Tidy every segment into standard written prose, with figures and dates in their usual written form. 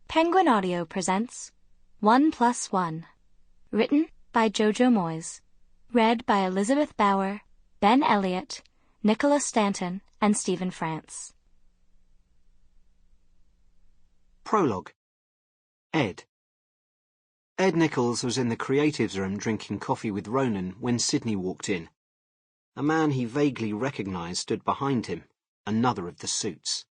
Penguin Audio presents 1+1. Written by Jojo Moyes. Read by Elizabeth Bauer, Ben Elliot, Nicola Stanton, and Stephen France. Prologue. Ed. Ed Nichols was in the creatives room drinking coffee with Ronan when Sydney walked in. A man he vaguely recognised stood behind him, another of the suits.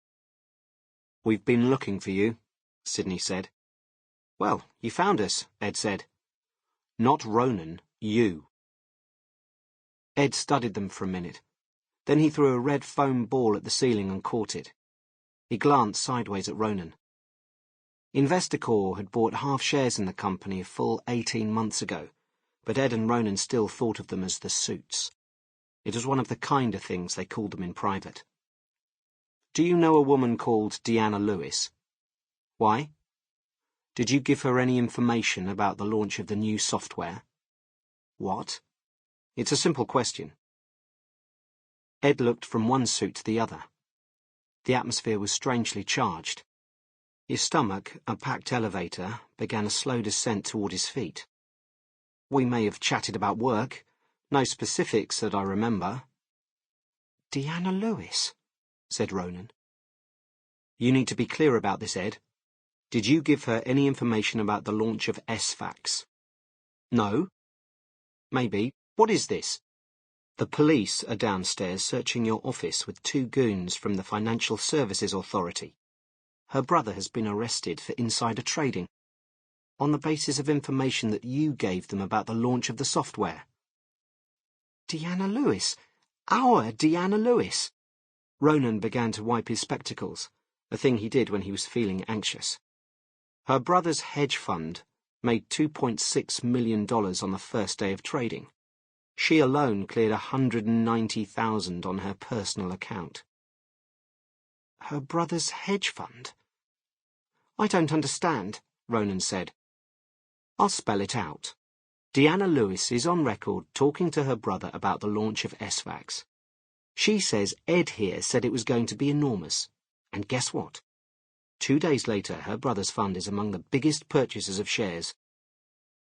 "We've been looking for you," Sydney said. "Well, you found us," Ed said. "Not Ronan, you." Ed studied them for a minute. Then he threw a red foam ball at the ceiling and caught it. He glanced sideways at Ronan. Investacor had bought half shares in the company a full 18 months ago, but Ed and Ronan still thought of them as the suits. It was one of the kinder things they called them in private. "Do you know a woman called Deanna Lewis?" "Why?" "Did you give her any information about the launch of the new software?" "What?" "It's a simple question." Ed looked from one suit to the other. The atmosphere was strangely charged. His stomach, a packed elevator, began a slow descent toward his feet. "We may have chatted about work. No specifics that I remember." "Deanna Lewis," said Ronan. "You need to be clear about this, Ed. Did you give her any information about the launch of SFAX?" "No." "Maybe. What is this?" "The police are downstairs searching your office with 2 goons from the Financial Services Authority. Her brother has been arrested for insider trading, on the basis of information that you gave them about the launch of the software." "Deanna Lewis? Our Deanna Lewis?" Ronan began to wipe his spectacles, a thing he did when he was feeling anxious. "Her brother's hedge fund made $2.6 million on the first day of trading. She alone cleared $190,000 on her personal account." "Her brother's hedge fund?" "I don't understand," Ronan said. "I'll spell it out. Deanna Lewis is on record talking to her brother about the launch of SFAX. She says Ed here said it was going to be enormous. And guess what? 2 days later, her brother's fund is among the biggest purchasers of shares.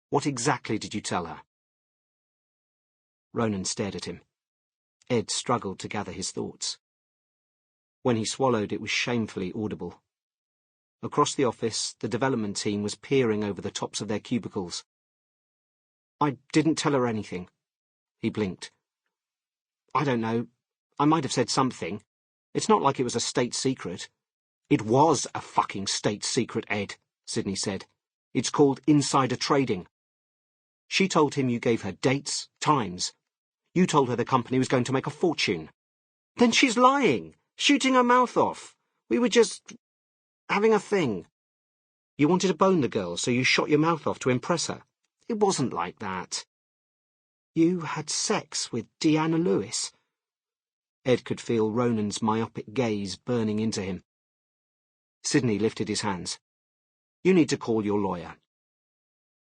What exactly did you tell her?" Ronan stared at him. Ed struggled to gather his thoughts. When he swallowed, it was shamefully audible. Across the office, the development team was peering over the tops of their cubicles. "I didn't tell her anything." He blinked. "I don't know. I might have said something. It's not like it was a state secret." "It was a fucking state secret, Ed," Sydney said. "It's called insider trading. She told him you gave her dates, times. You told her the company was going to make a fortune." "Then she's lying, shooting her mouth off. We were just having a thing." "You wanted to bone the girl, so you shot your mouth off to impress her." "It wasn't like that." "You had sex with Deanna Lewis?" Ed could feel Ronan's myopic gaze burning into him. Sydney lifted his hands. "You need to call your lawyer."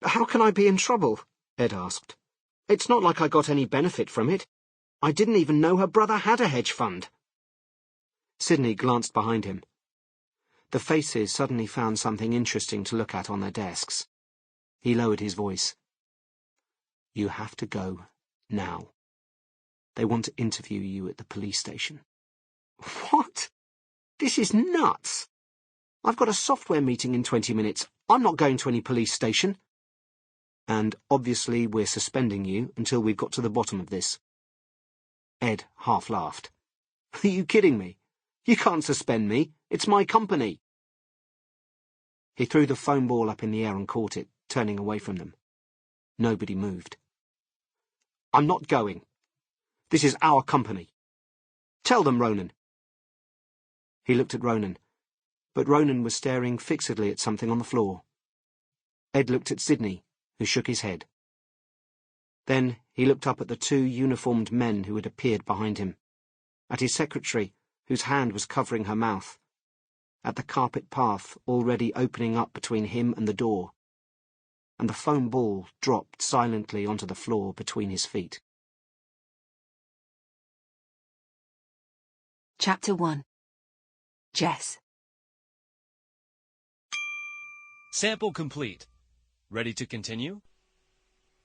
"How can I be in trouble?" Ed asked. "It's not like I got any benefit from it. I didn't even know her brother had a hedge fund." Sydney glanced behind him. The faces suddenly found something interesting to look at on their desks. He lowered his voice. "You have to go now. They want to interview you at the police station." "What? This is nuts. I've got a software meeting in 20 minutes. I'm not going to any police station." "And obviously we're suspending you until we've got to the bottom of this." Ed half laughed. "Are you kidding me? You can't suspend me. It's my company." He threw the foam ball up in the air and caught it, turning away from them. Nobody moved. "I'm not going. This is our company. Tell them, Ronan." He looked at Ronan, but Ronan was staring fixedly at something on the floor. Ed looked at Sydney, who shook his head. Then he looked up at the 2 uniformed men who had appeared behind him, at his secretary, whose hand was covering her mouth, at the carpet path already opening up between him and the door, and the foam ball dropped silently onto the floor between his feet. Chapter 1. Jess. Sample complete. Ready to continue?